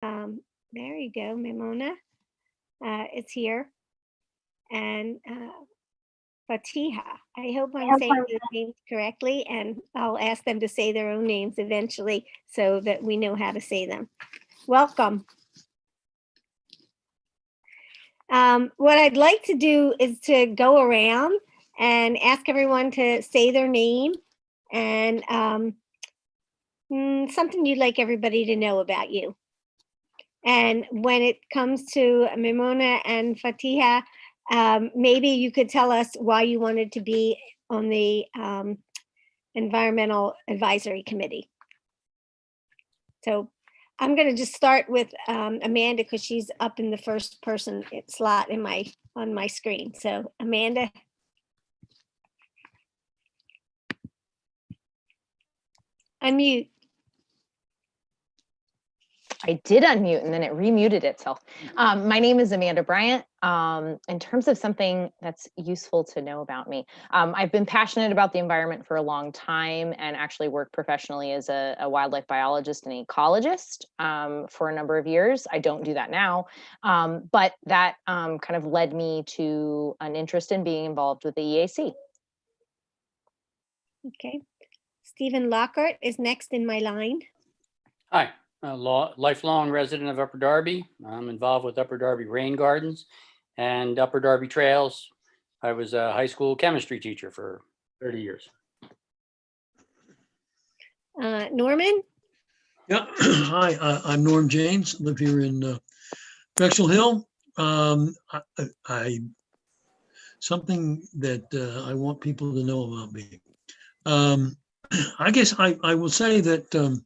There you go, Mimona. It's here. And Fatiha. I hope I'm saying these names correctly, and I'll ask them to say their own names eventually so that we know how to say them. Welcome. What I'd like to do is to go around and ask everyone to say their name and something you'd like everybody to know about you. And when it comes to Mimona and Fatiha, maybe you could tell us why you wanted to be on the Environmental Advisory Committee. So I'm going to just start with Amanda because she's up in the first person slot in on my screen. So Amanda. Unmute. I did unmute and then it remuted itself. My name is Amanda Bryant. In terms of something that's useful to know about me, I've been passionate about the environment for a long time and actually worked professionally as a wildlife biologist and ecologist for a number of years. I don't do that now, but that kind of led me to an interest in being involved with the EAC. Okay. Stephen Lockhart is next in my line. Hi. Lifelong resident of Upper Darby. I'm involved with Upper Darby Rain Gardens and Upper Darby Trails. I was a high school chemistry teacher for 30 years. Norman? Yeah, hi, I'm Norm James, live here in Drexel Hill. Something that I want people to know about me. I guess I will say that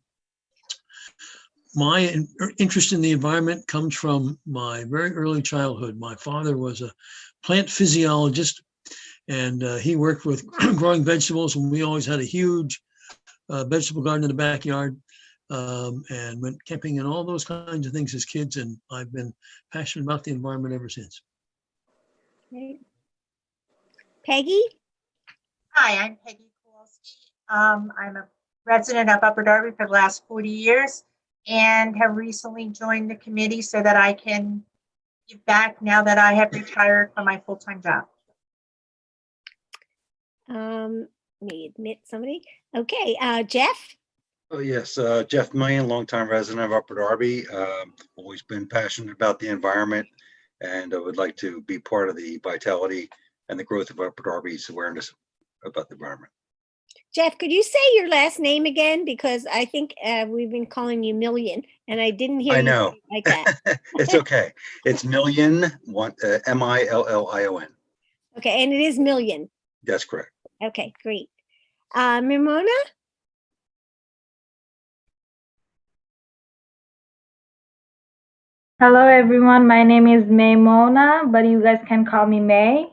my interest in the environment comes from my very early childhood. My father was a plant physiologist, and he worked with growing vegetables, and we always had a huge vegetable garden in the backyard, and went camping and all those kinds of things as kids, and I've been passionate about the environment ever since. Okay. Peggy? Hi, I'm Peggy Kowalski. I'm a resident of Upper Darby for the last 40 years and have recently joined the committee so that I can give back now that I have retired from my full-time job. Let me admit somebody. Okay, Jeff? Oh, yes, Jeff Million, longtime resident of Upper Darby. Always been passionate about the environment, and I would like to be part of the vitality and the growth of Upper Darby's awareness about the environment. Jeff, could you say your last name again? Because I think we've been calling you Million, and I didn't hear you know. say it like that. It's okay. It's Million, M-I-L-L-I-O-N. Okay, and it is Million. That's correct. Okay, great. Mimona? Hello, everyone. My name is Maymona, but you guys can call me May.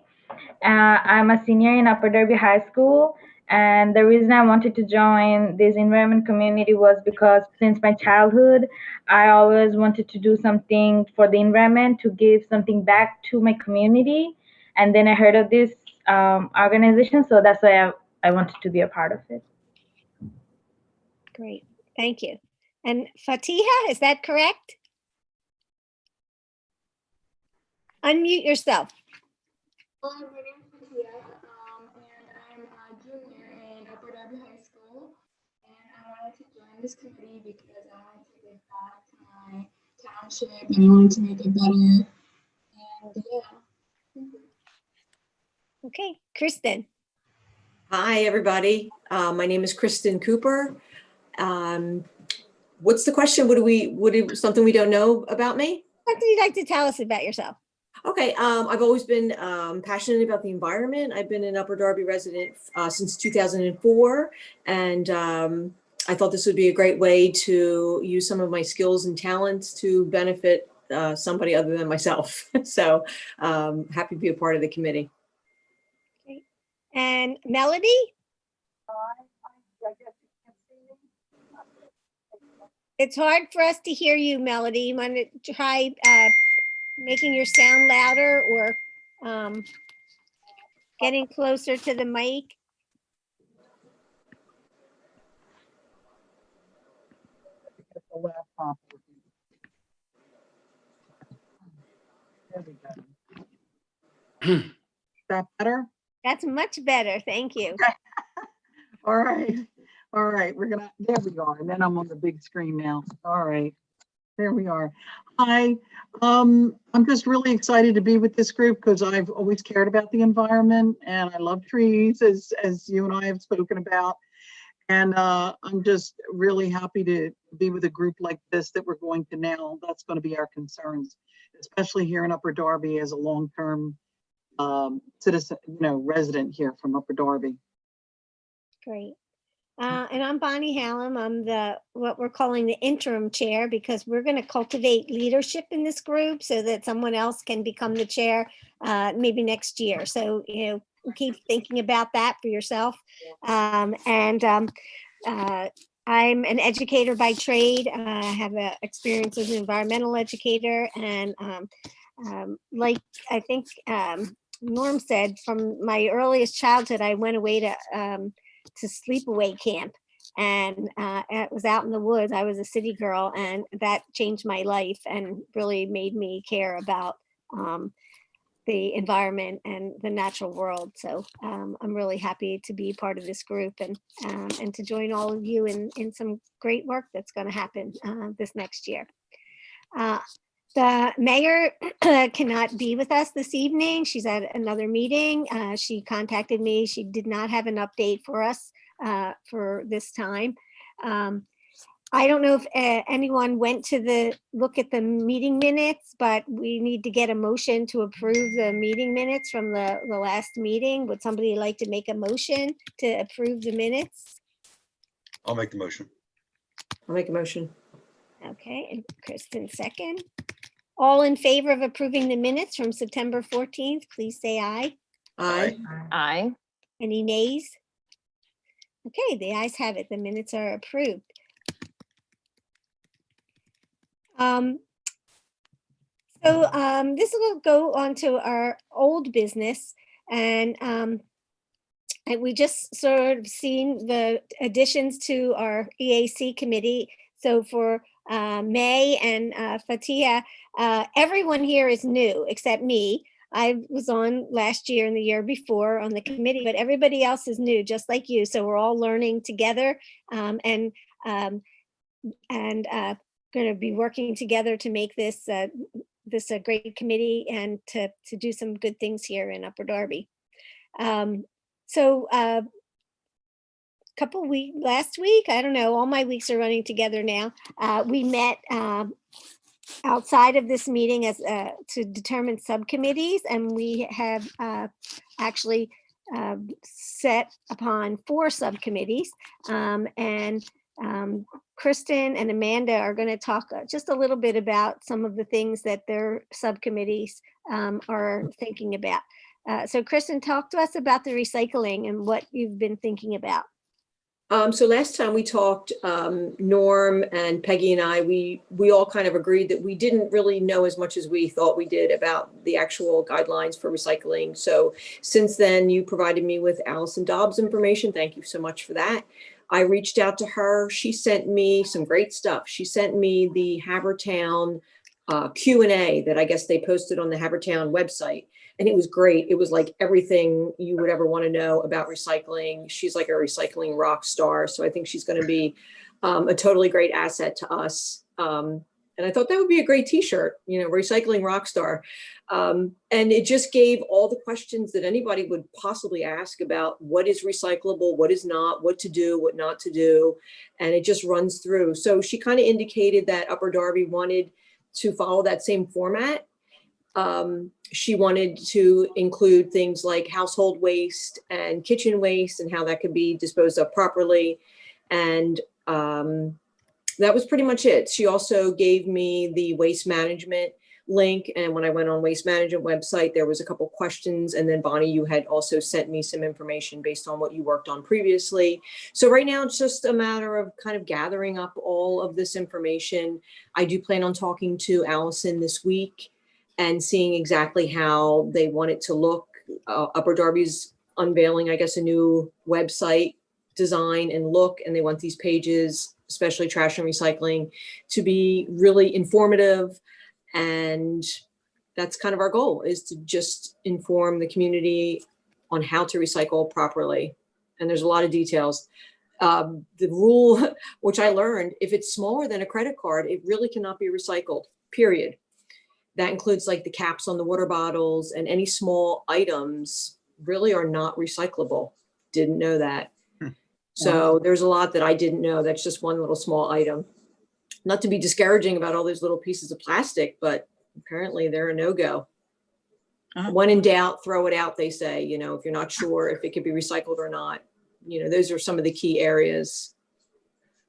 I'm a senior in Upper Darby High School. And the reason I wanted to join this environment community was because since my childhood, I always wanted to do something for the environment, to give something back to my community. And then I heard of this organization, so that's why I wanted to be a part of it. Great, thank you. And Fatiha, is that correct? Unmute yourself. Hello, my name is Fatiha, and I'm a junior in Upper Darby High School, and I wanted to join this committee because I wanted to give back to my township and I wanted to make it better, and yeah. Okay, Kristen. Hi, everybody. My name is Kristen Cooper. What's the question? Something we don't know about me? What would you like to tell us about yourself? Okay, I've always been passionate about the environment. I've been an Upper Darby resident since 2004, and I thought this would be a great way to use some of my skills and talents to benefit somebody other than myself. So happy to be a part of the committee. Okay. And Melody? It's hard for us to hear you, Melody. You want to try making your sound louder or getting closer to the mic? There we go. Is that better? That's much better. Thank you. All right. All right. There we are. And then I'm on the big screen now. All right. There we are. Hi. I'm just really excited to be with this group because I've always cared about the environment and I love trees, as you and I have spoken about. And I'm just really happy to be with a group like this that we're going to now. That's going to be our concerns, especially here in Upper Darby as a long-term citizen, resident here from Upper Darby. Great. And I'm Bonnie Hallam. I'm what we're calling the interim chair because we're going to cultivate leadership in this group so that someone else can become the chair maybe next year. So, keep thinking about that for yourself. I'm an educator by trade. I have experience as an environmental educator. And like I think Norm said, from my earliest childhood, I went away to sleepaway camp, and it was out in the woods. I was a city girl, and that changed my life and really made me care about the environment and the natural world. So I'm really happy to be part of this group and to join all of you in some great work that's going to happen this next year. The mayor cannot be with us this evening. She's at another meeting. She contacted me. She did not have an update for us for this time. I don't know if anyone went to look at the meeting minutes, but we need to get a motion to approve the meeting minutes from the last meeting. Would somebody like to make a motion to approve the minutes? I'll make the motion. I'll make a motion. Okay, and Kristen second. All in favor of approving the minutes from September 14th, please say aye. Aye. Aye. Any nays? Okay, the ayes have it. The minutes are approved. This will go on to our old business, and we just sort of seen the additions to our EAC committee. So for May and Fatiha, everyone here is new except me. I was on last year and the year before on the committee, but everybody else is new, just like you. So we're all learning together and going to be working together to make this a great committee and to do some good things here in Upper Darby. Last week, I don't know, all my weeks are running together now. We met outside of this meeting as to determine subcommittees, and we have actually set upon 4 subcommittees. Kristen and Amanda are going to talk just a little bit about some of the things that their subcommittees are thinking about. So Kristen, talk to us about the recycling and what you've been thinking about. So last time we talked, Norm and Peggy and I, we all kind of agreed that we didn't really know as much as we thought we did about the actual guidelines for recycling. So since then, you provided me with Allison Dobbs information. Thank you so much for that. I reached out to her. She sent me some great stuff. She sent me the Havertown Q&A that I guess they posted on the Havertown website. And it was great. It was like everything you would ever want to know about recycling. She's like a recycling rock star. So I think she's going to be a totally great asset to us. And I thought that would be a great t-shirt, recycling rock star. And it just gave all the questions that anybody would possibly ask about what is recyclable, what is not, what to do, what not to do. And it just runs through. So she kind of indicated that Upper Darby wanted to follow that same format. She wanted to include things like household waste and kitchen waste and how that could be disposed of properly. And that was pretty much it. She also gave me the waste management link. And when I went on waste management website, there was a couple questions. And then Bonnie, you had also sent me some information based on what you worked on previously. So right now it's just a matter of kind of gathering up all of this information. I do plan on talking to Allison this week and seeing exactly how they want it to look. Upper Darby's unveiling, I guess, a new website design and look, and they want these pages, especially trash and recycling, to be really informative and that's kind of our goal, is to just inform the community on how to recycle properly. And there's a lot of details. The rule, which I learned, if it's smaller than a credit card, it really cannot be recycled, period. That includes like the caps on the water bottles, and any small items really are not recyclable. Didn't know that. So there's a lot that I didn't know. That's just one little small item. Not to be discouraging about all those little pieces of plastic, but apparently they're a no-go. When in doubt, throw it out, they say, you know, if you're not sure if it could be recycled or not. You know, those are some of the key areas.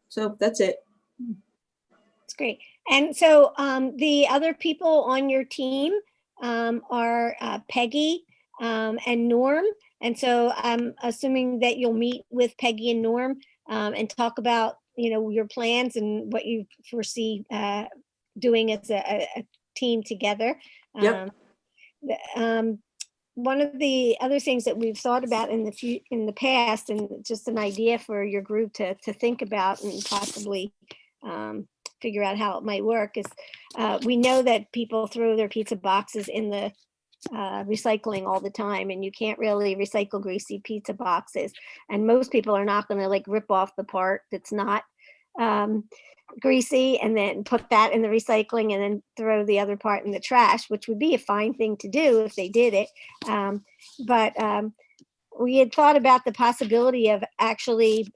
So that's it. That's great. And so the other people on your team are Peggy and Norm. And so I'm assuming that you'll meet with Peggy and Norm and talk about, you know, your plans and what you foresee doing as a team together. Yep. One of the other things that we've thought about in the past, and just an idea for your group to think about and possibly figure out how it might work, is we know that people throw their pizza boxes in the recycling all the time, and you can't really recycle greasy pizza boxes. And most people are not going to like rip off the part that's not greasy and then put that in the recycling and then throw the other part in the trash, which would be a fine thing to do if they did it. But we had thought about the possibility of actually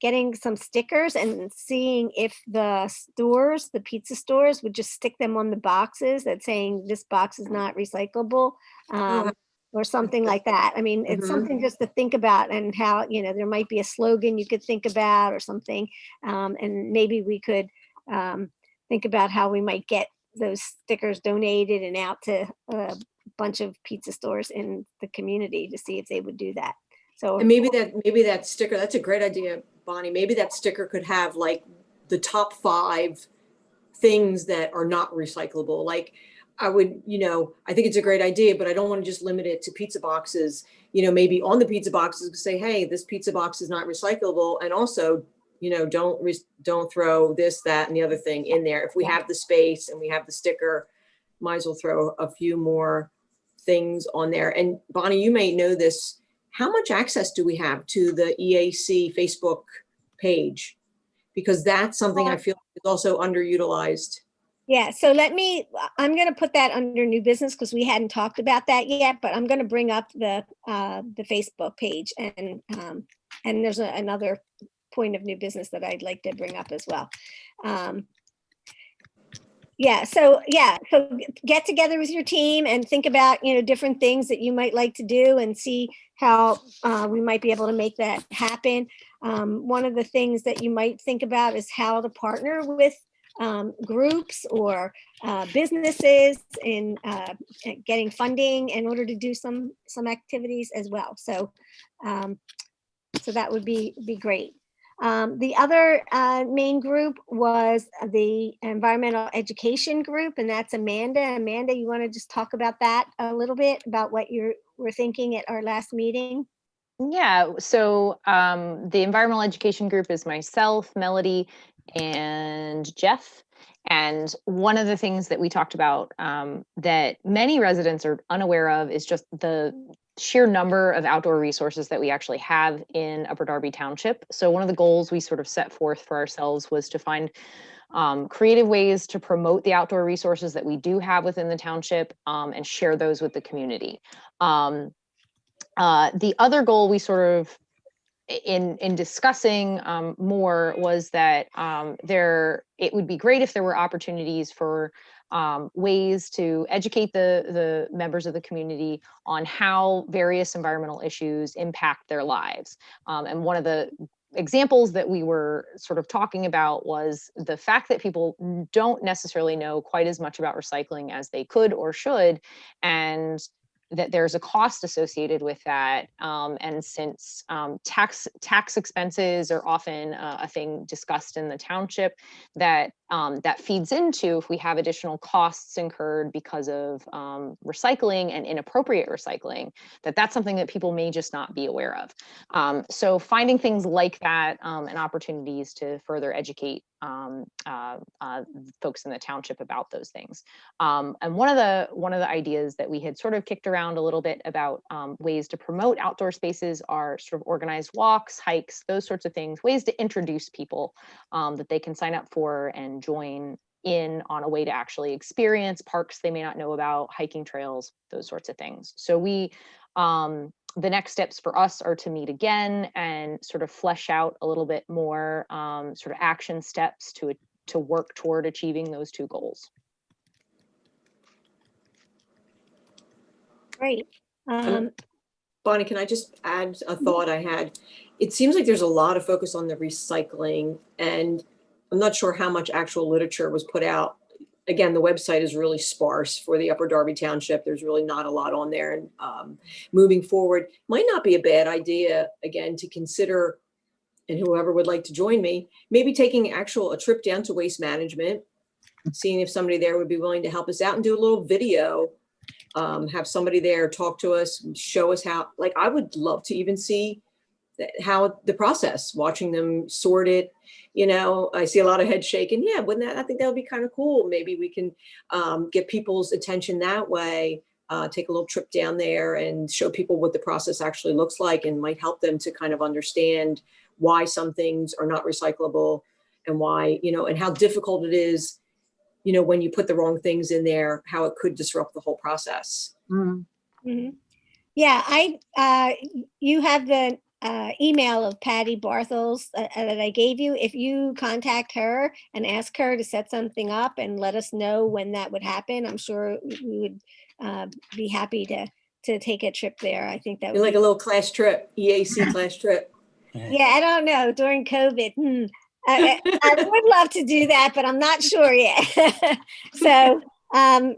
getting some stickers and seeing if the stores, the pizza stores, would just stick them on the boxes that saying this box is not recyclable, or something like that. I mean, it's something just to think about, and how, you know, there might be a slogan you could think about or something. And maybe we could think about how we might get those stickers donated and out to a bunch of pizza stores in the community to see if they would do that. So And maybe that sticker, that's a great idea, Bonnie. Maybe that sticker could have like the top 5 things that are not recyclable. Like, I would, you know, I think it's a great idea, but I don't want to just limit it to pizza boxes. You know, maybe on the pizza boxes say, hey, this pizza box is not recyclable. And also, you know, don't throw this, that, and the other thing in there. If we have the space and we have the sticker, might as well throw a few more things on there. And Bonnie, you may know this. How much access do we have to the EAC Facebook page? Because that's something I feel is also underutilized. yeah, so I'm going to put that under new business because we hadn't talked about that yet, but I'm going to bring up the Facebook page, and there's another point of new business that I'd like to bring up as well. So get together with your team and think about, you know, different things that you might like to do and see how we might be able to make that happen. One of the things that you might think about is how to partner with groups or businesses in getting funding in order to do some activities as well. So that would be great. The other main group was the environmental education group, and that's Amanda. Amanda, you want to just talk about that a little bit, about what you were thinking at our last meeting? Yeah, so the environmental education group is myself, Melody, and Jeff. And one of the things that we talked about that many residents are unaware of is just the sheer number of outdoor resources that we actually have in Upper Darby Township. So one of the goals we sort of set forth for ourselves was to find creative ways to promote the outdoor resources that we do have within the township and share those with the community. The other goal we sort of in discussing more was that it would be great if there were opportunities for ways to educate the members of the community on how various environmental issues impact their lives. And one of the examples that we were sort of talking about was the fact that people don't necessarily know quite as much about recycling as they could or should, and that there's a cost associated with that. And since tax expenses are often a thing discussed in the township, that feeds into if we have additional costs incurred because of recycling and inappropriate recycling, that's something that people may just not be aware of. So finding things like that and opportunities to further educate folks in the township about those things. And one of the ideas that we had sort of kicked around a little bit about ways to promote outdoor spaces are sort of organized walks, hikes, those sorts of things, ways to introduce people that they can sign up for and join in on a way to actually experience parks they may not know about, hiking trails, those sorts of things. So we, the next steps for us are to meet again and sort of flesh out a little bit more sort of action steps to work toward achieving those two goals. Great. Bonnie, can I just add a thought I had? It seems like there's a lot of focus on the recycling, and I'm not sure how much actual literature was put out. Again, the website is really sparse for the Upper Darby Township. There's really not a lot on there. And moving forward, might not be a bad idea, again, to consider, and whoever would like to join me, maybe taking a trip down to Waste Management, seeing if somebody there would be willing to help us out and do a little video, have somebody there talk to us, show us how, like, I would love to even see how the process, watching them sort it. You know, I see a lot of heads shaking. Yeah, I think that would be kind of cool. Maybe we can get people's attention that way, take a little trip down there and show people what the process actually looks like, and might help them to kind of understand why some things are not recyclable, and why, you know, and how difficult it is, you know, when you put the wrong things in there, how it could disrupt the whole process. Mm-hmm. Yeah, you have the email of Patty Barthels that I gave you. If you contact her and ask her to set something up and let us know when that would happen, I'm sure we would be happy to take a trip there. I think that would Like be a little class trip, EAC class trip. Yeah, I don't know, during COVID. I would love to do that, but I'm not sure yet. So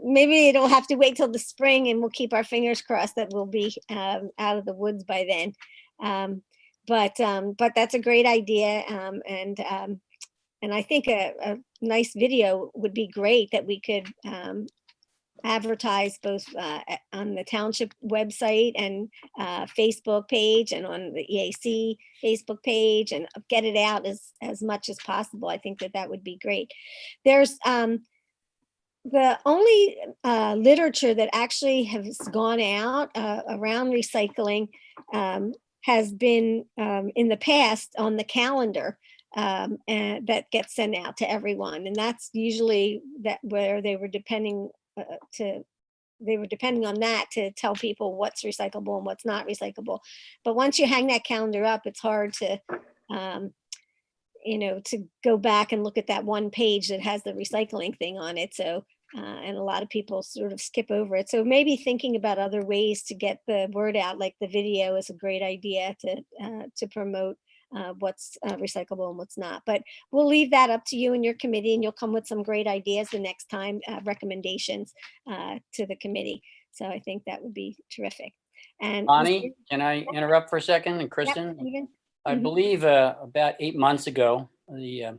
maybe it'll have to wait till the spring, and we'll keep our fingers crossed that we'll be out of the woods by then. But that's a great idea. And I think a nice video would be great that we could advertise both on the township website and Facebook page, and on the EAC Facebook page, and get it out as much as possible. I think that would be great. There's the only literature that actually has gone out around recycling has been in the past on the calendar, and that gets sent out to everyone. And that's usually where they were depending on that to tell people what's recyclable and what's not recyclable. But once you hang that calendar up, it's hard to, to go back and look at that one page that has the recycling thing on it. So, and a lot of people sort of skip over it. So maybe thinking about other ways to get the word out, like the video, is a great idea to promote what's recyclable and what's not. But we'll leave that up to you and your committee, and you'll come with some great ideas the next time, recommendations to the committee. So I think that would be terrific. And Bonnie, can I interrupt for a second? And Kristen, I believe about 8 months ago, the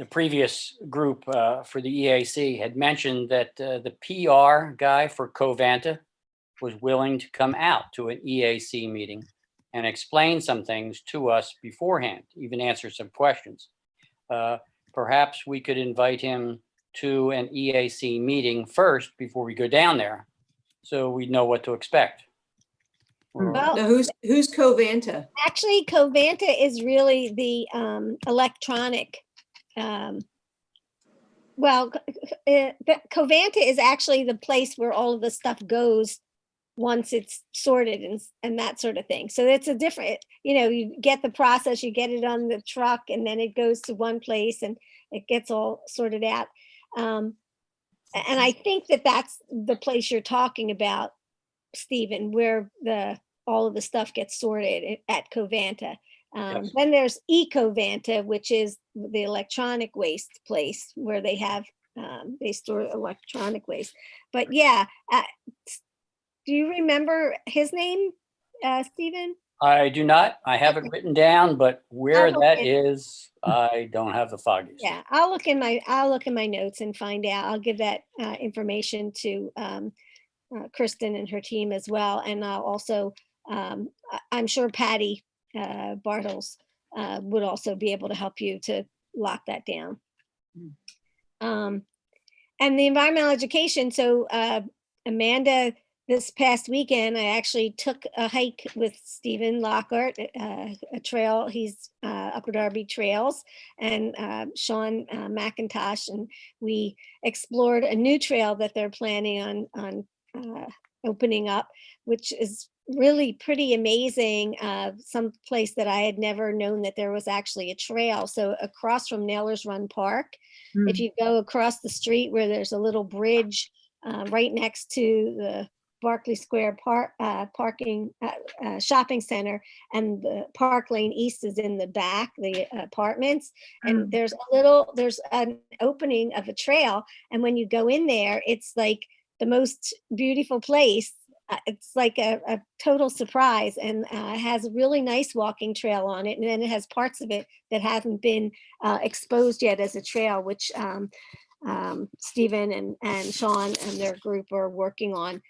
previous group for the EAC had mentioned that the PR guy for Covanta was willing to come out to an EAC meeting and explain some things to us beforehand, even answer some questions. Perhaps we could invite him to an EAC meeting first before we go down there, so we know what to expect. Well, Now, who's Covanta? Actually, Covanta is really the electronic. Covanta is actually the place where all of the stuff goes once it's sorted and that sort of thing. So it's a different, you get the process, you get it on the truck, and then it goes to one place and it gets all sorted out. And I think that's the place you're talking about, Stephen, where all of the stuff gets sorted at Covanta. Yes. Then there's Ecovanta, which is the electronic waste place where they have they store electronic waste. But yeah, do you remember his name, Stephen? I do not. I have it written down, but where I'll look that in- is, I don't have the foggiest. Yeah, I'll look in my notes and find out. I'll give that information to Kristen and her team as well. And I'll also, I'm sure Patty Bartels would also be able to help you to lock that down. Mm. And the environmental education, so Amanda, this past weekend, I actually took a hike with Stephen Lockhart, a trail, he's Upper Darby Trails, and Sean McIntosh, and we explored a new trail that they're planning on opening up, which is really pretty amazing. Some place that I had never known that there was actually a trail. So across from Nailers Run Park, if you go across the street where there's a little bridge right next to the Barclay Square shopping center, and the Park Lane East is in the back, the apartments, and there's an opening of a trail, and when you go in there, it's like the most beautiful place. It's like a total surprise, and has a really nice walking trail on it. And then it has parts of it that haven't been exposed yet as a trail, which Stephen and Sean and their group are working on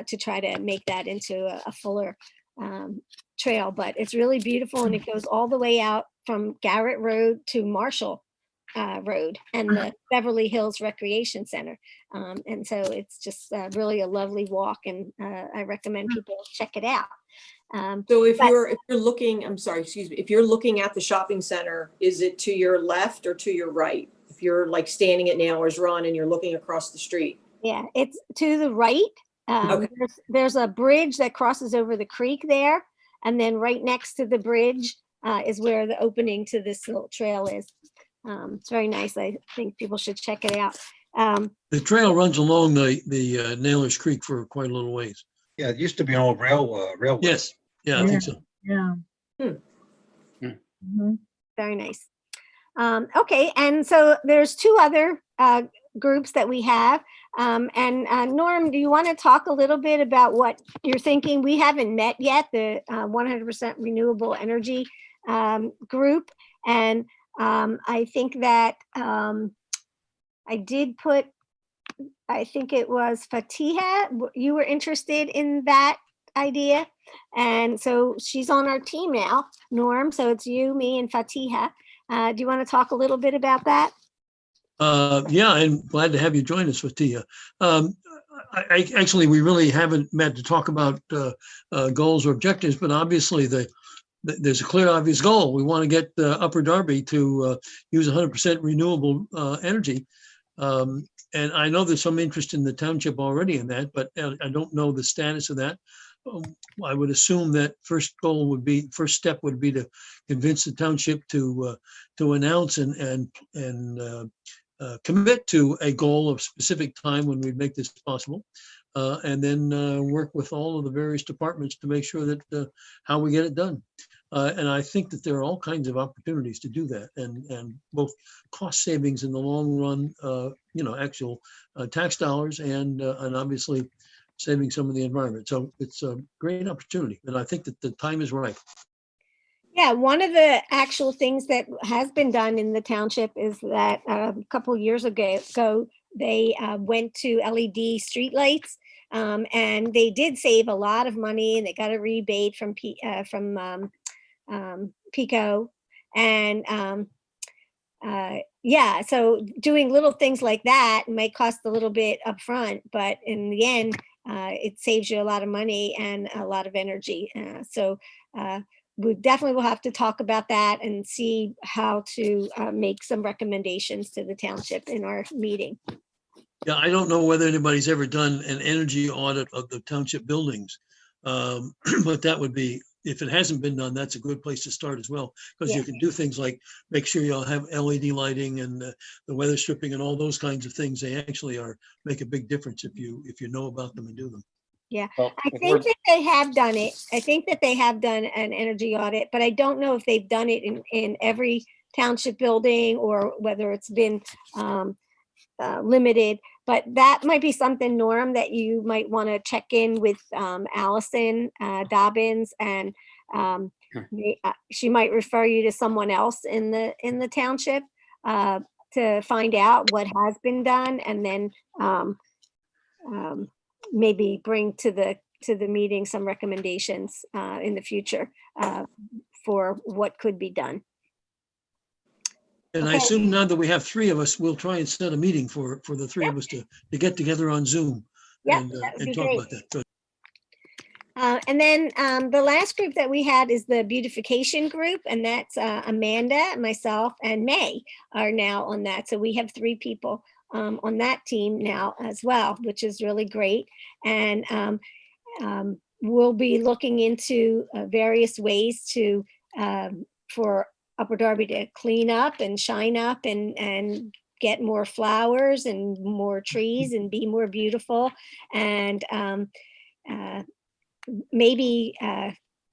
to try to make that into a fuller trail. But it's really beautiful, and it goes all the way out from Garrett Road to Marshall Road and the Beverly Hills Recreation Center. And so it's just really a lovely walk, and I recommend people check it out. So if but- you're looking, I'm sorry, excuse me, if you're looking at the shopping center, is it to your left or to your right? If you're like standing at Nailers Run and you're looking across the street? Yeah, it's to the right. Okay. There's a bridge that crosses over the creek there. And then right next to the bridge is where the opening to this little trail is. It's very nice. I think people should check it out. The trail runs along the Nailers Creek for quite a little ways. Yeah, it used to be an old railway. Yes, yeah, I think so. Yeah. Very nice. Okay, and so there's two other groups that we have. And Norm, do you want to talk a little bit about what you're thinking? We haven't met yet, the 100% renewable energy group. And I think that I did put, I think it was Fatiha, you were interested in that idea. And so she's on our team now, Norm. So it's you, me, and Fatiha. Do you want to talk a little bit about that? Yeah, I'm glad to have you join us, Fatia. Actually, we really haven't met to talk about goals or objectives, but obviously there's a clear, obvious goal. We want to get Upper Darby to use 100% renewable energy. And I know there's some interest in the township already in that, but I don't know the status of that. I would assume that first step would be to convince the township to announce and commit to a goal of specific time when we make this possible, and then work with all of the various departments to make sure that how we get it done. And I think that there are all kinds of opportunities to do that, and both cost savings in the long run, actual tax dollars, and obviously saving some of the environment. So it's a great opportunity, and I think that the time is right. Yeah, one of the actual things that has been done in the township is that a couple years ago, they went to LED streetlights, and they did save a lot of money, and they got a rebate from PICO. And yeah, so doing little things like that might cost a little bit upfront, but in the end, it saves you a lot of money and a lot of energy. So we definitely will have to talk about that and see how to make some recommendations to the township in our meeting. Yeah, I don't know whether anybody's ever done an energy audit of the township buildings, but that would be, if it hasn't been done, that's a good place to start as well, because you can do things like make sure you'll have LED lighting and the weather stripping and all those kinds of things. They actually make a big difference if you know about them and do them. Yeah, Well, I think that they have done it. I think that they have done an energy audit, but I don't know if they've done it in every township building or whether it's been limited. But that might be something, Norm, that you might want to check in with Allison Dobbins, and she might refer you to someone else in the township to find out what has been done, and then maybe bring to the meeting some recommendations in the future for what could be done. And I Okay. assume now that we have three of us, we'll try and set a meeting for the three of us to get together on Zoom Yeah, and that would be talk great. about that. Good. And then the last group that we had is the beautification group, and that's Amanda, myself, and May are now on that. So we have 3 people on that team now as well, which is really great. And we'll be looking into various ways to for Upper Darby to clean up and shine up and get more flowers and more trees and be more beautiful. And maybe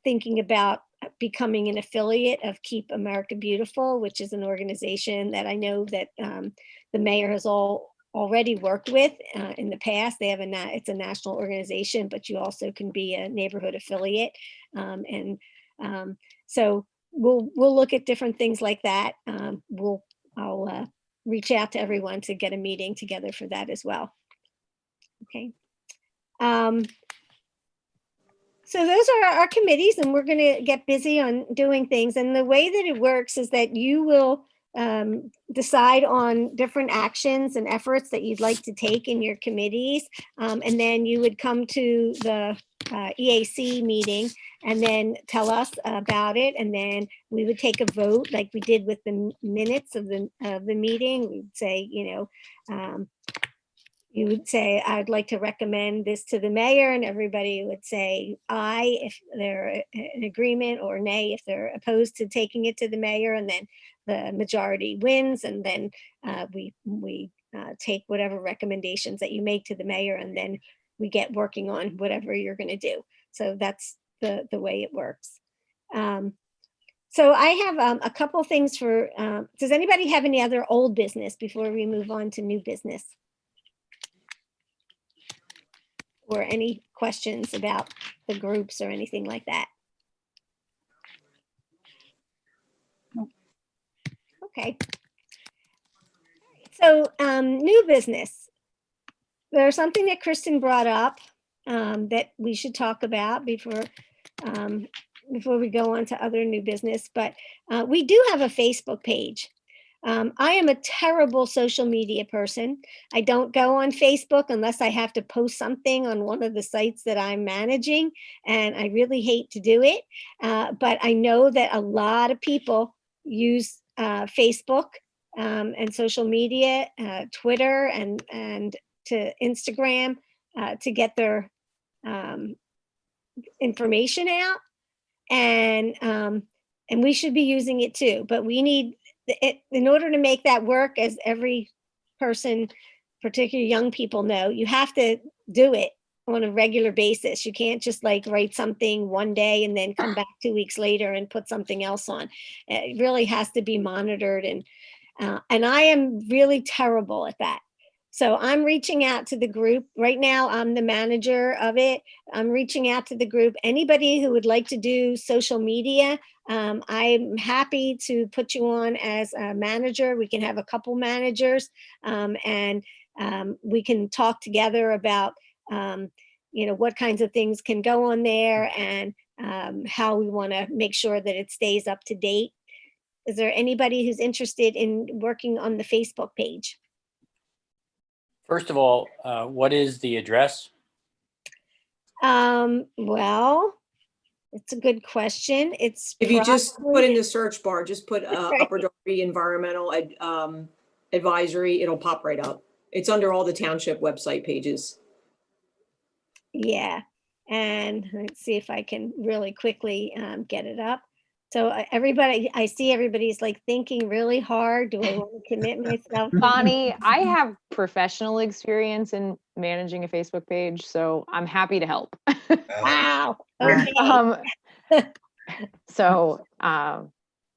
thinking about becoming an affiliate of Keep America Beautiful, which is an organization that I know that the mayor has already worked with in the past. They have it's a national organization, but you also can be a neighborhood affiliate. So we'll look at different things like that. I'll reach out to everyone to get a meeting together for that as well. Okay. So those are our committees, and we're going to get busy on doing things. And the way that it works is that you will decide on different actions and efforts that you'd like to take in your committees. And then you would come to the EAC meeting and then tell us about it. And then we would take a vote like we did with the minutes of the meeting. We'd say, you would say, I'd like to recommend this to the mayor, and everybody would say aye if they're in agreement, or nay if they're opposed to taking it to the mayor, and then the majority wins. And then we take whatever recommendations that you make to the mayor, and then we get working on whatever you're going to do. So that's the way it works. So I have a couple things for, does anybody have any other old business before we move on to new business? Or any questions about the groups or anything like that? Okay. So new business. There's something that Kristen brought up that we should talk about before we go on to other new business, but we do have a Facebook page. I am a terrible social media person. I don't go on Facebook unless I have to post something on one of the sites that I'm managing, and I really hate to do it. But I know that a lot of people use Facebook and social media, Twitter and to Instagram to get their information out, and we should be using it too. But we need in order to make that work, as every person, particularly young people, know, you have to do it on a regular basis. You can't just like write something one day and then come back 2 weeks later and put something else on. It really has to be monitored, and I am really terrible at that. So I'm reaching out to the group right now. I'm the manager of it. I'm reaching out to the group. Anybody who would like to do social media, I'm happy to put you on as a manager. We can have a couple managers, and we can talk together about, what kinds of things can go on there, and how we want to make sure that it stays up to date. Is there anybody who's interested in working on the Facebook page? First of all, what is the address? Well, it's a good question. It's If you just probably- put in the search bar, just put Right. Upper Darby Environmental Advisory, it'll pop right up. It's under all the township website pages. Yeah, and let's see if I can really quickly get it up. So everybody, I see everybody's like thinking really hard. Do I want to commit myself? Bonnie, I have professional experience in managing a Facebook page, so I'm happy to help. Wow. Okay.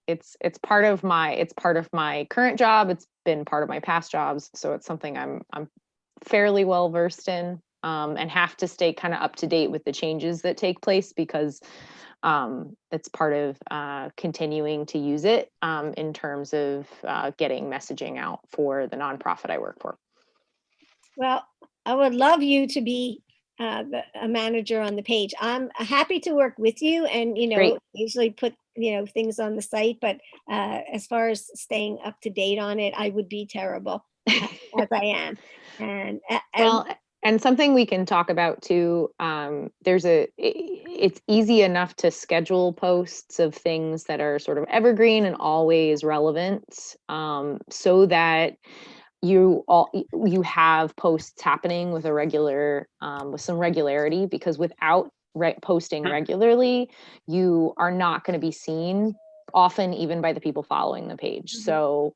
It's part of my current job. It's been part of my past jobs, so it's something I'm fairly well versed in, and have to stay kind of up to date with the changes that take place, because it's part of continuing to use it in terms of getting messaging out for the nonprofit I work for. Well, I would love you to be a manager on the page. I'm happy to work with you, and Great. usually put things on the site, but as far as staying up to date on it, I would be terrible as I am. And Well, and something we can talk about too, it's easy enough to schedule posts of things that are sort of evergreen and always relevant, so that you have posts happening with with some regularity, because without posting regularly, you are not going to be seen often, even by the people following the page. So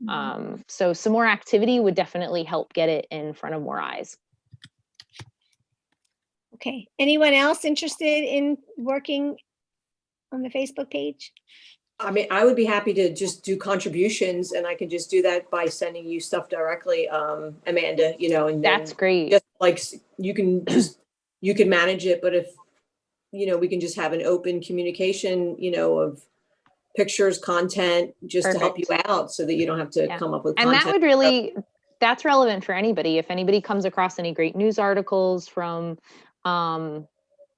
so some more activity would definitely help get it in front of more eyes. okay, anyone else interested in working on the Facebook page? I mean, I would be happy to just do contributions, and I can just do that by sending you stuff directly, Amanda, and That's then great. just like you can manage it, but if, we can just have an open communication, of pictures, content, just to help you out so that you don't have to come up with And content. that would really, that's relevant for anybody. If anybody comes across any great news articles from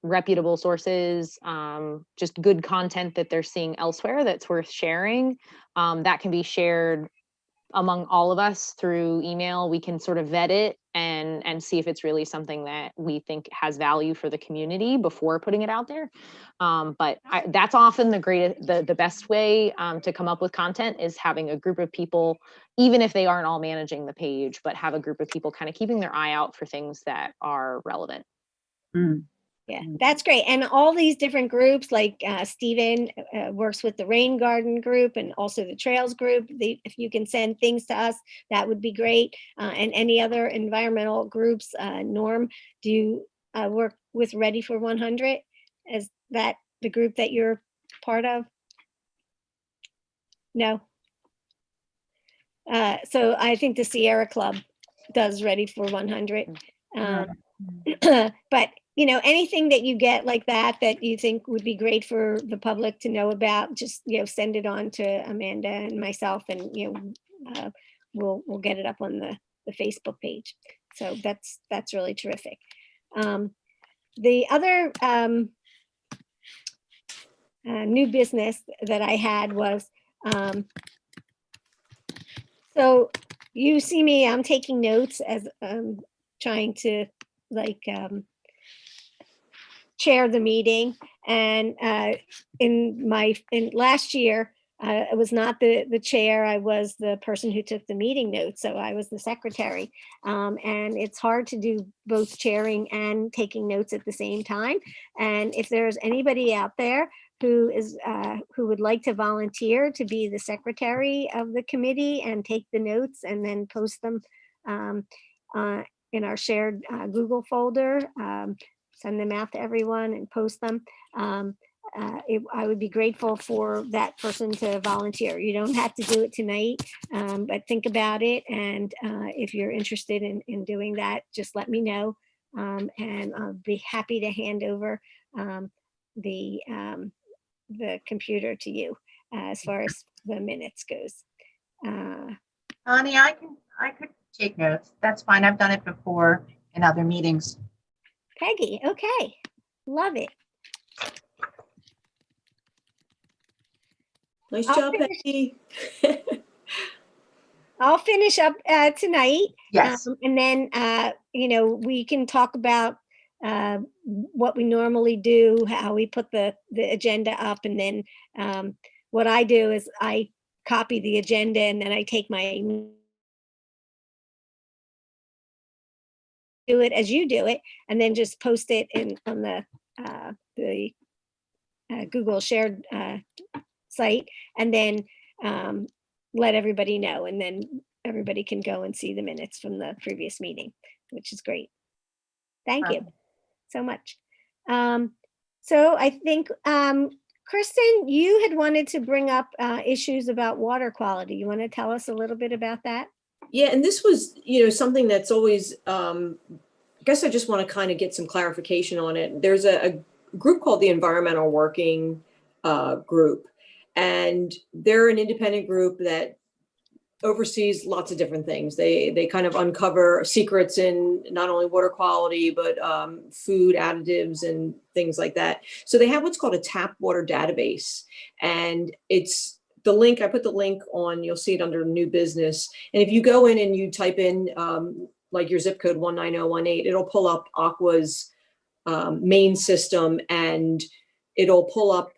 reputable sources, just good content that they're seeing elsewhere that's worth sharing, that can be shared among all of us through email. We can sort of vet it and see if it's really something that we think has value for the community before putting it out there. But that's often the best way to come up with content, is having a group of people, even if they aren't all managing the page, but have a group of people kind of keeping their eye out for things that are relevant. Yeah, that's great. And all these different groups, like Stephen works with the Rain Garden group and also the Trails group. If you can send things to us, that would be great. And any other environmental groups, Norm, do you work with Ready for 100? Is that the group that you're part of? No. So I think the Sierra Club does Ready for 100. But anything that you get like that you think would be great for the public to know about, just send it on to Amanda and myself, and we'll get it up on the Facebook page. So that's really terrific. The other new business that I had was, so you see me, I'm taking notes as trying to chair the meeting, and in last year I was not the chair, I was the person who took the meeting notes, so I was the secretary, and it's hard to do both chairing and taking notes at the same time. And if there's anybody out there who would like to volunteer to be the secretary of the committee and take the notes and then post them in our shared Google folder, send them out to everyone and post them. I would be grateful for that person to volunteer. You don't have to do it tonight, but think about it. And if you're interested in doing that, just let me know. And I'll be happy to hand over the computer to you as far as the minutes goes. Connie, I could take notes. That's fine. I've done it before in other meetings. Peggy, okay, love it. Nice job, Peggy. I'll finish up tonight. Yes. And then, we can talk about what we normally do, how we put the agenda up. And then what I do is I copy the agenda, and then I take my do it as you do it, and then just post it on the Google shared site, and then let everybody know, and then everybody can go and see the minutes from the previous meeting, which is great. Thank you so much. So I think, Kristen, you had wanted to bring up issues about water quality. You want to tell us a little bit about that? Yeah, and this was, something that's always, I guess I just want to kind of get some clarification on it. There's a group called the Environmental Working Group, and they're an independent group that oversees lots of different things. They kind of uncover secrets in not only water quality, but food additives and things like that. So they have what's called a tap water database. And it's the link, I put the link on, you'll see it under new business. And if you go in and you type in like your zip code 19018, it'll pull up Aqua's main system, and it'll pull up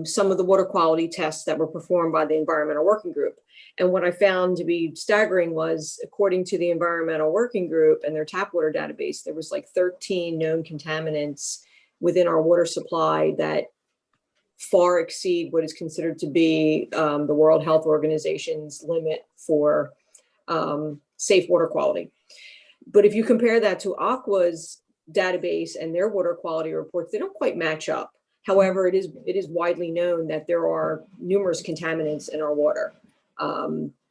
some of the water quality tests that were performed by the Environmental Working Group. And what I found to be staggering was, according to the Environmental Working Group and their tap water database, there was like 13 known contaminants within our water supply that far exceed what is considered to be the World Health Organization's limit for safe water quality. But if you compare that to Aqua's database and their water quality reports, they don't quite match up. However, it is widely known that there are numerous contaminants in our water.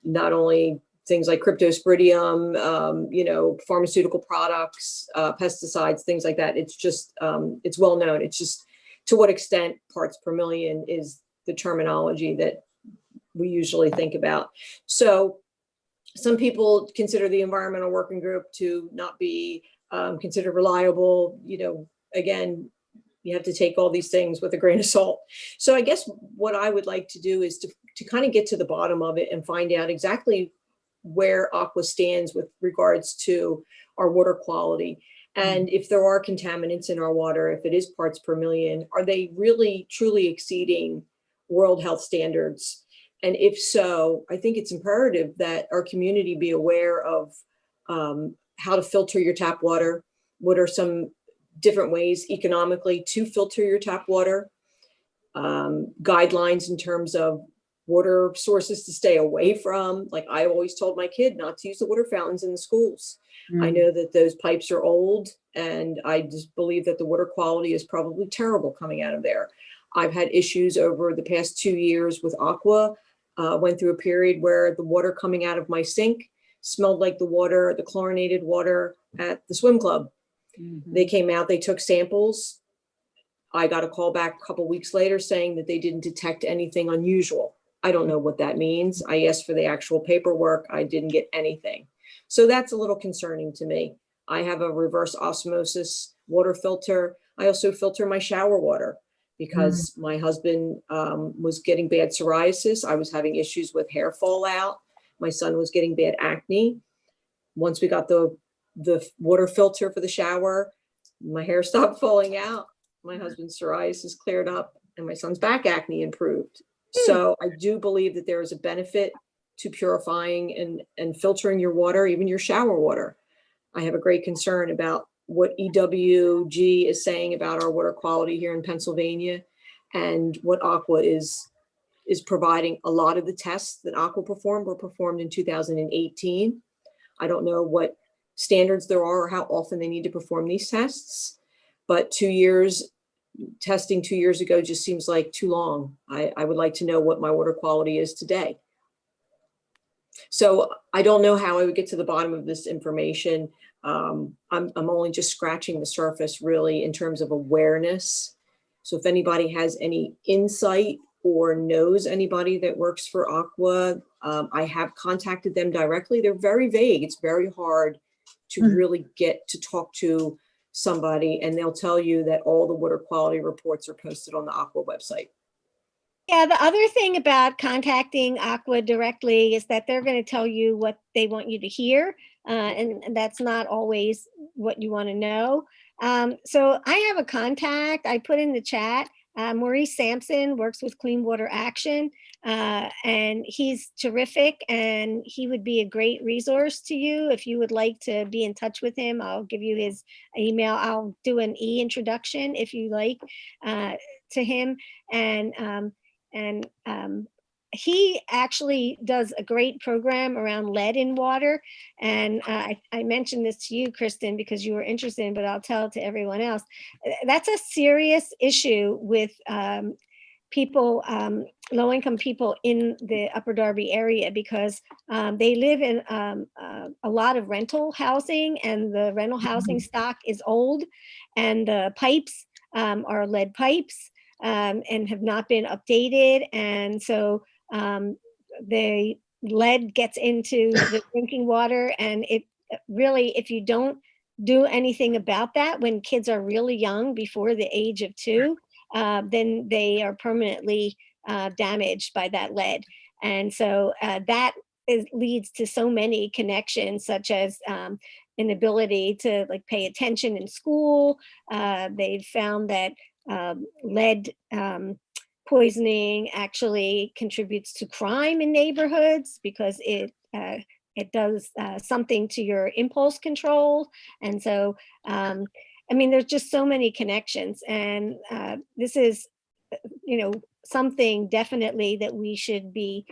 Not only things like cryptosporidium, pharmaceutical products, pesticides, things like that. It's just, it's well known. It's just to what extent parts per million is the terminology that we usually think about. So some people consider the Environmental Working Group to not be considered reliable. Again, you have to take all these things with a grain of salt. So I guess what I would like to do is to kind of get to the bottom of it and find out exactly where Aqua stands with regards to our water quality. And if there are contaminants in our water, if it is parts per million, are they really truly exceeding World Health standards? And if so, I think it's imperative that our community be aware of how to filter your tap water. What are some different ways economically to filter your tap water? Guidelines in terms of water sources to stay away from. Like I always told my kid not to use the water fountains in the schools. I know that those pipes are old, and I just believe that the water quality is probably terrible coming out of there. I've had issues over the past 2 years with Aqua. Went through a period where the water coming out of my sink smelled like the chlorinated water at the swim club. They came out, they took samples. I got a call back a couple weeks later saying that they didn't detect anything unusual. I don't know what that means. I asked for the actual paperwork. I didn't get anything. So that's a little concerning to me. I have a reverse osmosis water filter. I also filter my shower water because my husband was getting bad psoriasis. I was having issues with hair fallout. My son was getting bad acne. Once we got the water filter for the shower, my hair stopped falling out. My husband's psoriasis cleared up, and my son's back acne improved. So I do believe that there is a benefit to purifying and filtering your water, even your shower water. I have a great concern about what EWG is saying about our water quality here in Pennsylvania, and what Aqua is providing. A lot of the tests that Aqua performed were performed in 2018. I don't know what standards there are or how often they need to perform these tests, but 2 years testing 2 years ago just seems like too long. I would like to know what my water quality is today. So I don't know how I would get to the bottom of this information. I'm only just scratching the surface really in terms of awareness. So if anybody has any insight or knows anybody that works for Aqua, I have contacted them directly. They're very vague. It's very hard to really get to talk to somebody, and they'll tell you that all the water quality reports are posted on the Aqua website. Yeah, the other thing about contacting Aqua directly is that they're going to tell you what they want you to hear, and that's not always what you want to know. So I have a contact I put in the chat. Maurice Sampson works with Clean Water Action, and he's terrific, and he would be a great resource to you if you would like to be in touch with him. I'll give you his email. I'll do an introduction if you like to him, and he actually does a great program around lead in water. And I mentioned this to you, Kristen, because you were interested, but I'll tell it to everyone else. That's a serious issue with people, low-income people in the Upper Darby area, because they live in a lot of rental housing, and the rental housing stock is old, and the pipes are lead pipes and have not been updated. And so lead gets into the drinking water, and it really, if you don't do anything about that when kids are really young, before the age of 2, then they are permanently damaged by that lead. And so that leads to so many connections, such as inability to like pay attention in school. They've found that lead poisoning actually contributes to crime in neighborhoods, because it does something to your impulse control. And so, I mean, there's just so many connections, and this is, something definitely that we should be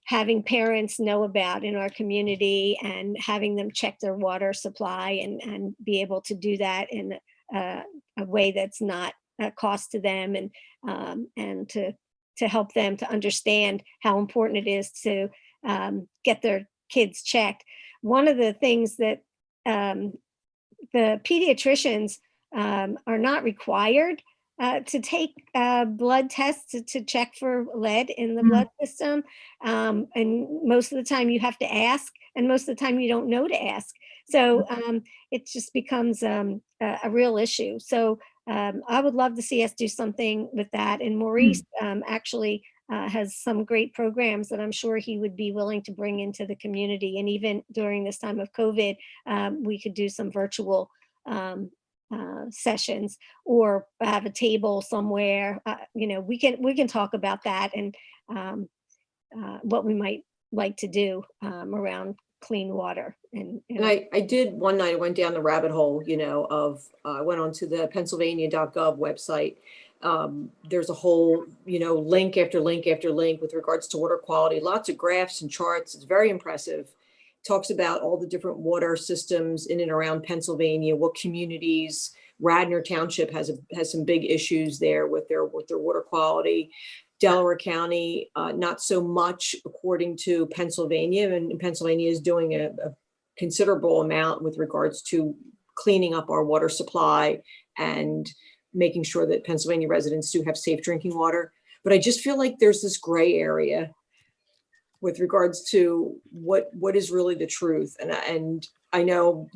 having parents know about in our community, and having them check their water supply and be able to do that in a way that's not a cost to them, and to help them to understand how important it is to get their kids checked. One of the things that the pediatricians are not required to take blood tests to check for lead in the blood system. And most of the time you have to ask, and most of the time you don't know to ask. So it just becomes a real issue. So I would love to see us do something with that. And Maurice actually has some great programs that I'm sure he would be willing to bring into the community. And even during this time of COVID, we could do some virtual sessions, or have a table somewhere. We can talk about that, and what we might like to do around clean water. And I did one night, I went down the rabbit hole, I went onto the Pennsylvania.gov website. There's a whole, link after link after link with regards to water quality, lots of graphs and charts. It's very impressive. Talks about all the different water systems in and around Pennsylvania, what communities. Radnor Township has some big issues there with their water quality. Delaware County, not so much, according to Pennsylvania, and Pennsylvania is doing a considerable amount with regards to cleaning up our water supply and making sure that Pennsylvania residents do have safe drinking water. But I just feel like there's this gray area with regards to what is really the truth. And I know,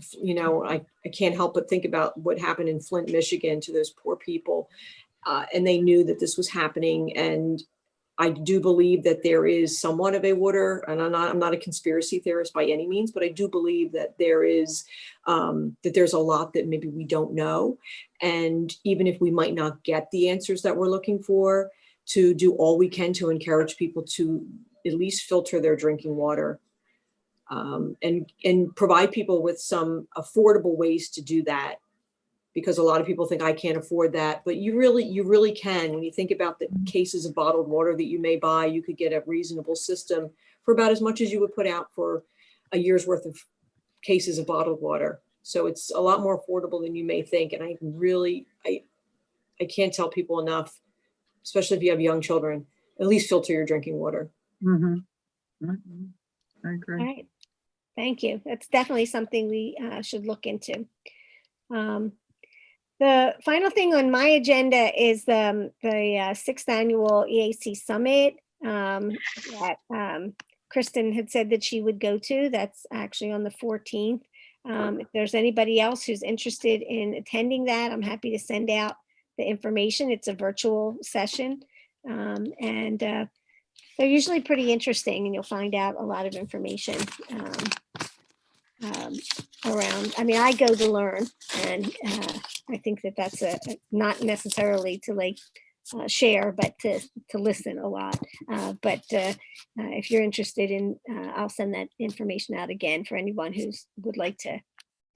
I can't help but think about what happened in Flint, Michigan to those poor people. And they knew that this was happening. And I do believe that there is somewhat of a water, and I'm not a conspiracy theorist by any means, but I do believe that there is, that there's a lot that maybe we don't know. And even if we might not get the answers that we're looking for, to do all we can to encourage people to at least filter their drinking water, and provide people with some affordable ways to do that. Because a lot of people think I can't afford that, but you really can. When you think about the cases of bottled water that you may buy, you could get a reasonable system for about as much as you would put out for a year's worth of cases of bottled water. So it's a lot more affordable than you may think. And I can't tell people enough, especially if you have young children, at least filter your drinking water. I agree. all right, thank you. That's definitely something we should look into. The final thing on my agenda is the 6th annual EAC Summit that Kristen had said that she would go to. That's actually on the 14th. If there's anybody else who's interested in attending that, I'm happy to send out the information. It's a virtual session, and they're usually pretty interesting, and you'll find out a lot of information around. I mean, I go to learn, and I think that that's not necessarily to like share, but to listen a lot. But if you're interested in, I'll send that information out again for anyone who would like to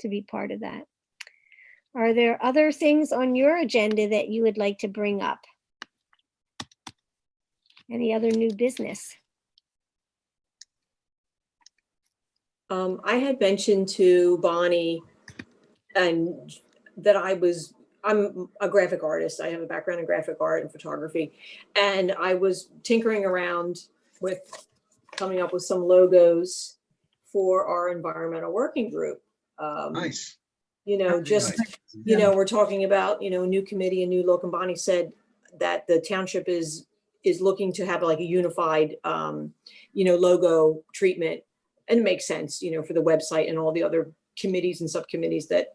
be part of that. Are there other things on your agenda that you would like to bring up? Any other new business? I had mentioned to Bonnie and that I'm a graphic artist. I have a background in graphic art and photography. And I was tinkering around with coming up with some logos for our environmental working group. Nice. Just, Nice. we're talking about, a new committee, a new local. Bonnie said that the township is is looking to have like a unified, logo treatment. And it makes sense, for the website and all the other committees and subcommittees that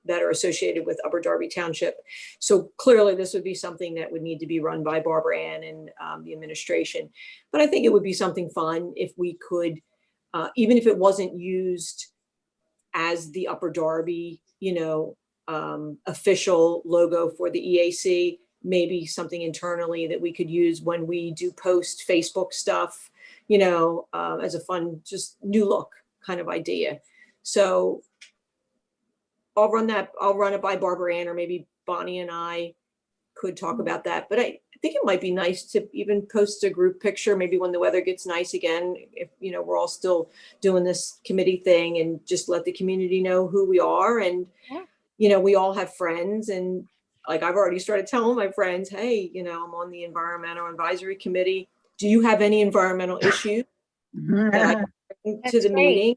are associated with Upper Darby Township. So clearly this would be something that would need to be run by Barbara Ann and the administration. But I think it would be something fun if we could, even if it wasn't used as the Upper Darby, official logo for the EAC, maybe something internally that we could use when we do post Facebook stuff, as a fun, just new look kind of idea. So I'll run it by Barbara Ann, or maybe Bonnie and I could talk about that. But I think it might be nice to even post a group picture, maybe when the weather gets nice again, if, we're all still doing this committee thing, and just let the community know who we are. And, we all have friends, and like, I've already started telling my friends, hey, I'm on the Environmental Advisory Committee. Do you have any environmental issues that I can bring to the meeting?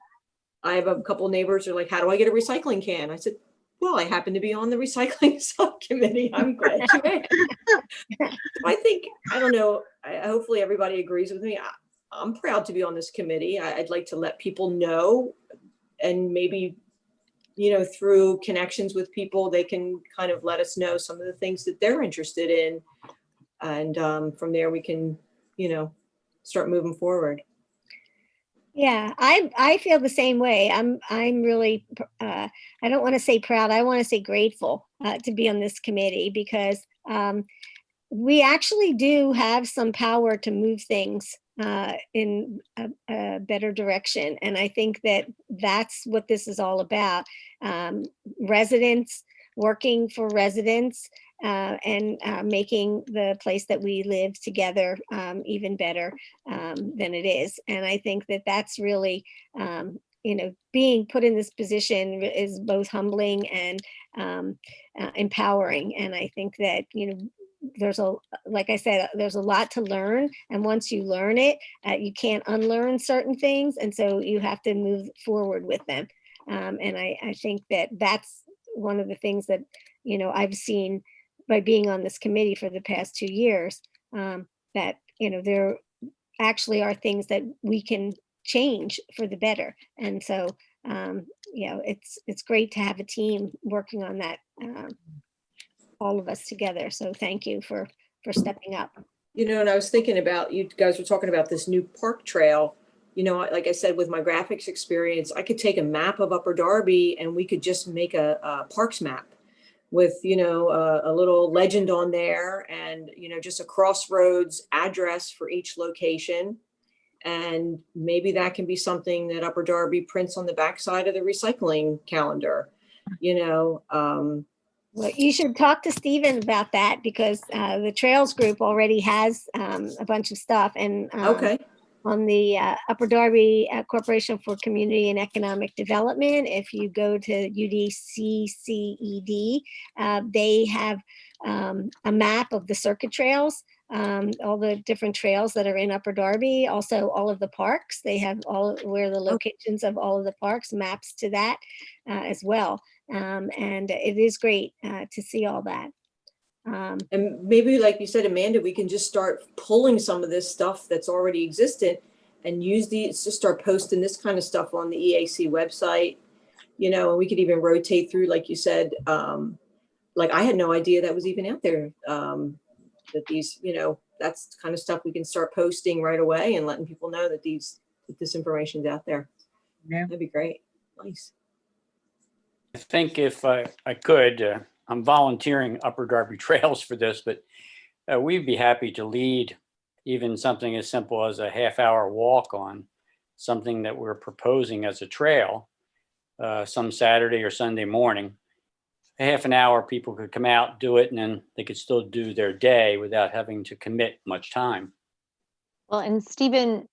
I have a couple neighbors who are like, how do I get a recycling can? I said, well, I happen to be on the recycling subcommittee. I'm glad you asked. I don't know, hopefully everybody agrees with me. I'm proud to be on this committee. I'd like to let people know, and maybe, through connections with people, they can kind of let us know some of the things that they're interested in. And from there we can, start moving forward. Yeah, I feel the same way. I'm really, I don't want to say proud, I want to say grateful to be on this committee, because we actually do have some power to move things in a better direction. And I think that that's what this is all about. Residents, working for residents, and making the place that we live together even better than it is. And I think that that's really, being put in this position is both humbling and empowering. And I think that, like I said, there's a lot to learn. And once you learn it, you can't unlearn certain things. And so you have to move forward with them. And I think that that's one of the things that, I've seen by being on this committee for the past 2 years, that, there actually are things that we can change for the better. And so, it's great to have a team working on that, all of us together. So thank you for stepping up. And I was thinking about, you guys were talking about this new park trail. Like I said, with my graphics experience, I could take a map of Upper Darby and we could just make a parks map with, a little legend on there, and, just a crossroads address for each location. And maybe that can be something that Upper Darby prints on the backside of the recycling calendar, Well, you should talk to Stephen about that, because the Trails Group already has a bunch of stuff. And Okay. on the Upper Darby Corporation for Community and Economic Development, if you go to UDCED, they have a map of the circuit trails, all the different trails that are in Upper Darby, also all of the parks. They have all where the locations of all of the parks, maps to that as well. And it is great to see all that. And maybe, like you said, Amanda, we can just start pulling some of this stuff that's already existent and use these to start posting this kind of stuff on the EAC website, and we could even rotate through, like you said, like I had no idea that was even out there, that these, that's the kind of stuff we can start posting right away and letting people know that this information's out there. Yeah. That'd be great. Nice. I think if I could, I'm volunteering Upper Darby Trails for this, but we'd be happy to lead even something as simple as a half-hour walk on something that we're proposing as a trail, some Saturday or Sunday morning. A half an hour, people could come out, do it, and then they could still do their day without having to commit much time. Well, and Stephen,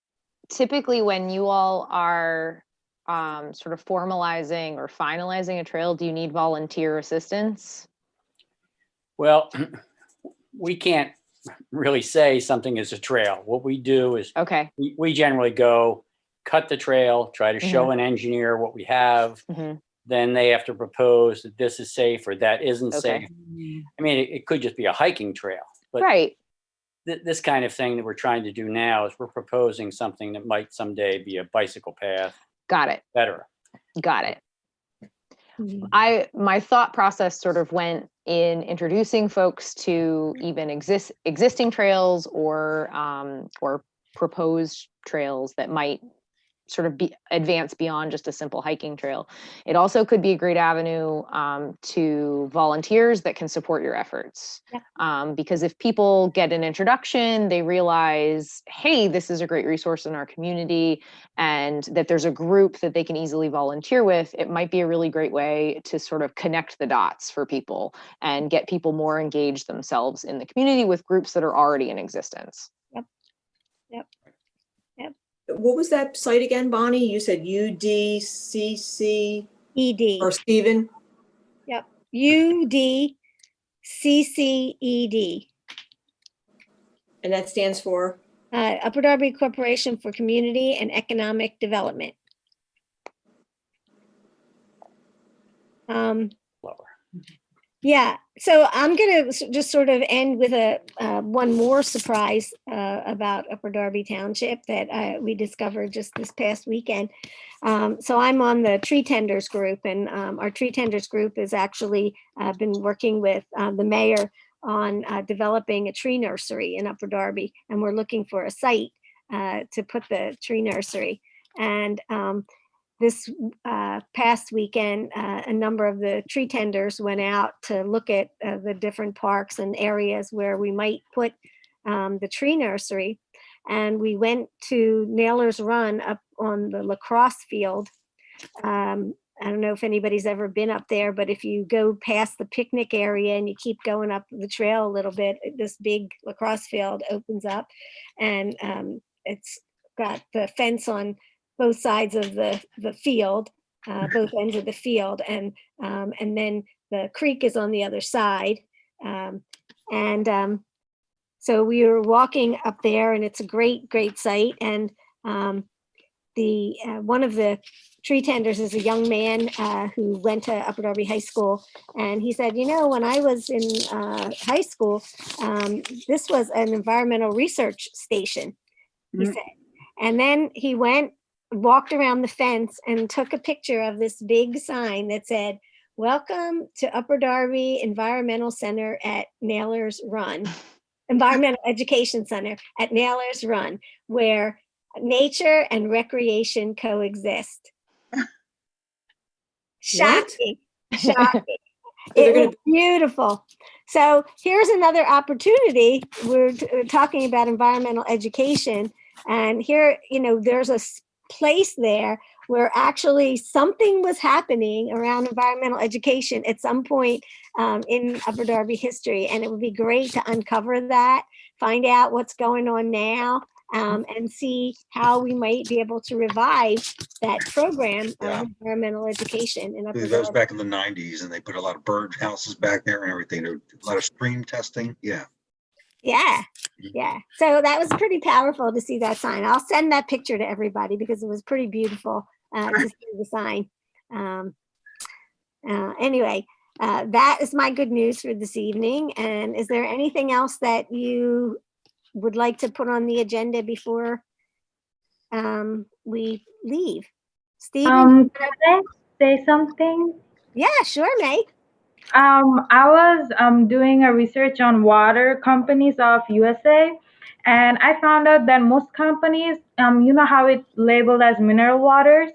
typically when you all are sort of formalizing or finalizing a trail, do you need volunteer assistance? Well, we can't really say something is a trail. What we do is Okay. we generally go cut the trail, try to show an engineer what we have. Then they have to propose that this is safe or that isn't safe. I mean, it could just be a hiking trail, but right. this kind of thing that we're trying to do now is we're proposing something that might someday be a bicycle path, Got it. et cetera. Got it. Mhm. My thought process sort of went in introducing folks to even existing trails or proposed trails that might sort of be advanced beyond just a simple hiking trail. It also could be a great avenue to volunteers that can support your efforts. Yeah. Because if people get an introduction, they realize, hey, this is a great resource in our community, and that there's a group that they can easily volunteer with. It might be a really great way to sort of connect the dots for people and get people more engaged themselves in the community with groups that are already in existence. What was that site again, Bonnie? You said UDCC ED. or Stephen? Yep. UDCCED. And that stands for? Upper Darby Corporation for Community and Economic Development. Lower. Yeah, so I'm gonna just sort of end with a one more surprise about Upper Darby Township that we discovered just this past weekend. So I'm on the tree tenders group, and our tree tenders group has actually been working with the mayor on developing a tree nursery in Upper Darby, and we're looking for a site to put the tree nursery. And this past weekend, a number of the tree tenders went out to look at the different parks and areas where we might put the tree nursery. And we went to Naylor's Run up on the Lacrosse Field. I don't know if anybody's ever been up there, but if you go past the picnic area and you keep going up the trail a little bit, this big lacrosse field opens up, and it's got the fence on both sides of the field, both ends of the field, and then the creek is on the other side. So we were walking up there, and it's a great site. And the one of the tree tenders is a young man who went to Upper Darby High School, and he said, you know, when I was in high school, this was an environmental research station, he said. And then he walked around the fence and took a picture of this big sign that said, "Welcome to Upper Darby Environmental Center at Naylor's Run, Environmental Education Center at Naylor's Run, where nature and recreation coexist." Shocking, shocking. It was beautiful. So here's another opportunity. We're talking about environmental education, and here, you know, there's a place there where actually something was happening around environmental education at some point in Upper Darby history, and it would be great to uncover that, find out what's going on now, and see how we might be able to revive that program of environmental education in Upper That was Darby. back in the 90s, and they put a lot of bird houses back there and everything. There was a lot of stream testing. Yeah. Yeah. So that was pretty powerful to see that sign. I'll send that picture to everybody because it was pretty beautiful to see the sign. Anyway, that is my good news for this evening. And is there anything else that you would like to put on the agenda before we leave? Stephen? Can I say something? Yeah, sure, May. I was doing a research on water companies of USA, and I found out that most companies, you know how it's labeled as mineral waters?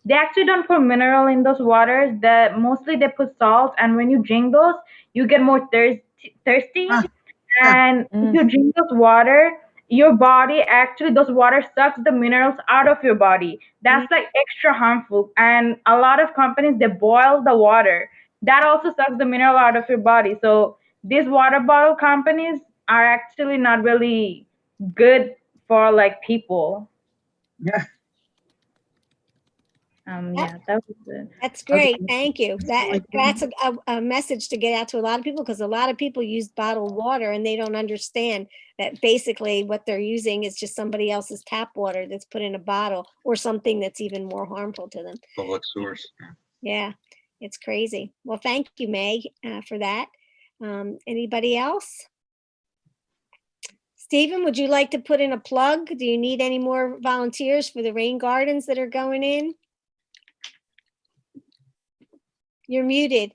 They actually don't put mineral in those waters. That mostly they put salt, and when you drink those, you get more thirsty. And if you drink those water, your body actually, those water sucks the minerals out of your body. That's like extra harmful. And a lot of companies, they boil the water. That also sucks the mineral out of your body. So these water bottle companies are actually not really good for like people. Yeah. Yeah, that was it. That's great. Okay. Thank you. really That's a message to get out to a lot of people, because a lot of people use bottled water and they don't understand that basically what they're using is just somebody else's tap water that's put in a bottle, or something that's even more harmful to them. Public source. Yeah, it's crazy. Well, thank you, May, for that. Anybody else? Stephen, would you like to put in a plug? Do you need any more volunteers for the rain gardens that are going in? You're muted.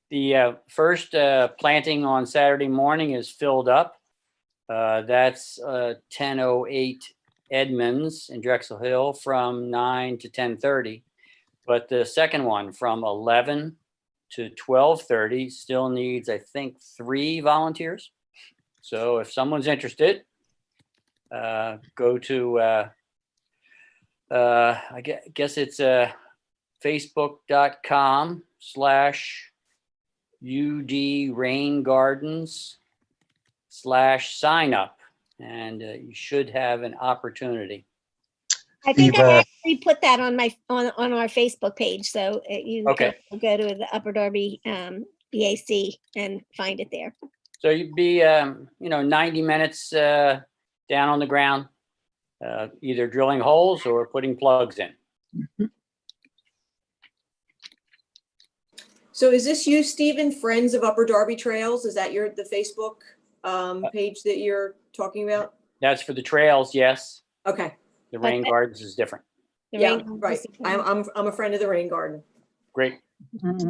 The first planting on Saturday morning is filled up. That's 10:08 Edmonds in Drexel Hill from 9 to 10:30. But the second one from 11 to 12:30 still needs, I think, 3 volunteers. So if someone's interested, go to, I guess it's facebook.com/UD Rain Gardens/sign up, and you should have an opportunity. I think Steve, I actually put that on my on our Facebook page, so you Okay. can go to the Upper Darby EAC and find it there. So you'd be, 90 minutes down on the ground, either drilling holes or putting plugs in. So is this you, Stephen, Friends of Upper Darby Trails? Is that the Facebook page that you're talking about? That's for the trails, yes. Okay. The rain gardens is different. The Yeah, rain gardens right. is- I'm a friend of the rain garden. Great.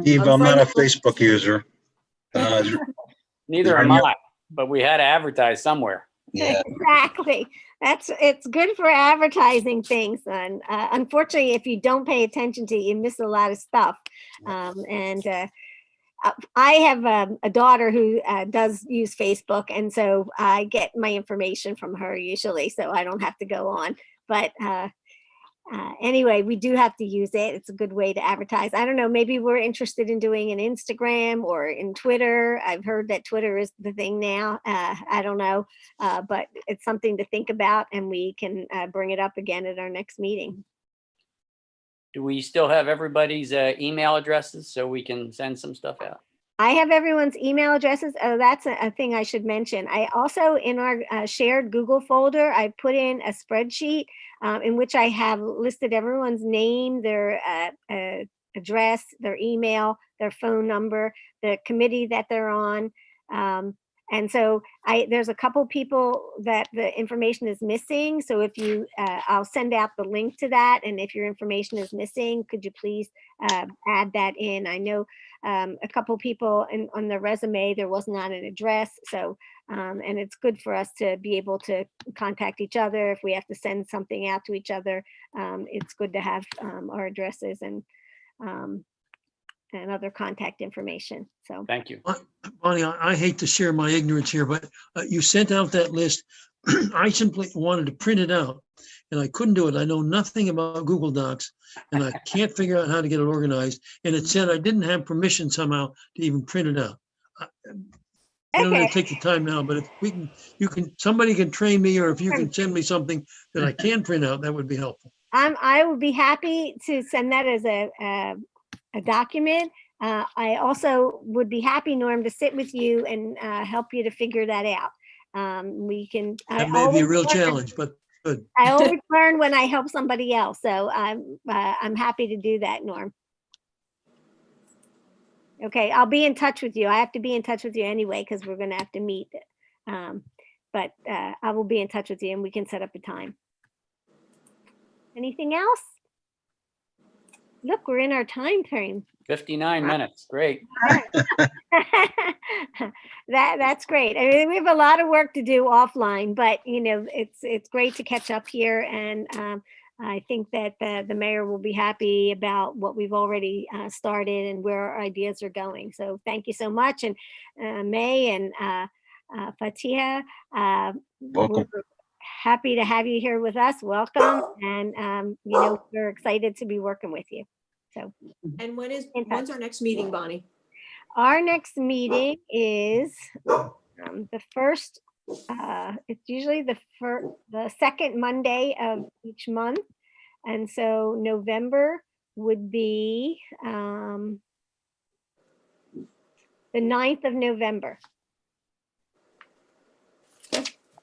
Steve, I'm not a Facebook user. Neither am I, but we had to advertise somewhere. Yeah. Exactly. It's good for advertising things. And unfortunately, if you don't pay attention to it, you miss a lot of stuff. I have a daughter who does use Facebook, and so I get my information from her usually, so I don't have to go on. But anyway, we do have to use it. It's a good way to advertise. I don't know, maybe we're interested in doing an Instagram or in Twitter. I've heard that Twitter is the thing now. I don't know, but it's something to think about, and we can bring it up again at our next meeting. Do we still have everybody's email addresses so we can send some stuff out? I have everyone's email addresses. Oh, that's a thing I should mention. I also, in our shared Google folder, I put in a spreadsheet in which I have listed everyone's name, their address, their email, their phone number, the committee that they're on. And so there's a couple people that the information is missing. So if you, I'll send out the link to that. And if your information is missing, could you please add that in? I know a couple people on the resume, there was not an address. So, and it's good for us to be able to contact each other. If we have to send something out to each other, it's good to have our addresses and other contact information. So Thank you. Bonnie, I hate to share my ignorance here, but you sent out that list. I simply wanted to print it out and I couldn't do it. I know nothing about Google Docs and I can't figure out how to get it organized. And it said I didn't have permission somehow to even print it out. I don't want to take the time now, but if somebody can train me, or if you can send me something that I can print out, that would be helpful. I would be happy to send that as a document. I also would be happy, Norm, to sit with you and help you to figure that out. We can. That may be a real challenge, but good. I always learn when I help somebody else, so I'm happy to do that, Norm. Okay, I'll be in touch with you. I have to be in touch with you anyway because we're going to have to meet. But I will be in touch with you and we can set up a time. Anything else? Look, we're in our time frame. 59 minutes, great. That's great. I mean, we have a lot of work to do offline, but you know, it's great to catch up here. And I think that the mayor will be happy about what we've already started and where our ideas are going. So thank you so much. And May and Fatiha, Welcome. we're happy to have you here with us. Welcome. And you know, we're excited to be working with you. So, And when's our next meeting, Bonnie? our next meeting is the first, it's usually the second Monday of each month. And so November would be the 9th of November.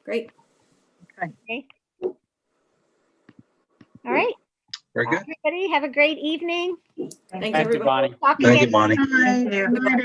Great. Okay. All right. Very good. Everybody have a great evening. Thanks, Thank you, everybody. Bonnie. Talk Thank again you, Bonnie. Bye. Good night,